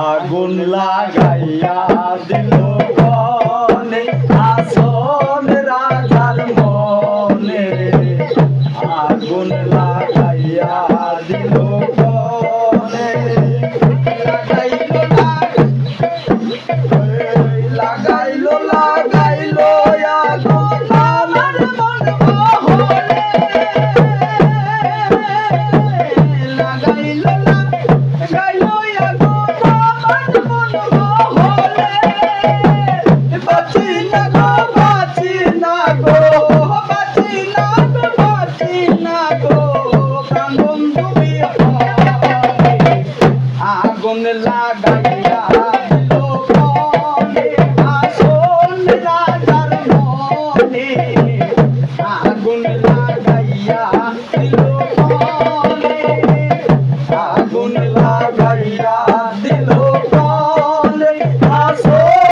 আগুন লাগাইয়া দিল বনে আসন রাজার মনে আগুন লাগাইয়া দিল বনে লাগাইলো লাগাইলো আগুন আমার মন বহরে লাগাইলো লাগাইলো আগুন লাগাইয়া দিল বনে আসন রাজার মনে আগুন লাগাইয়া দিল বনে আগুন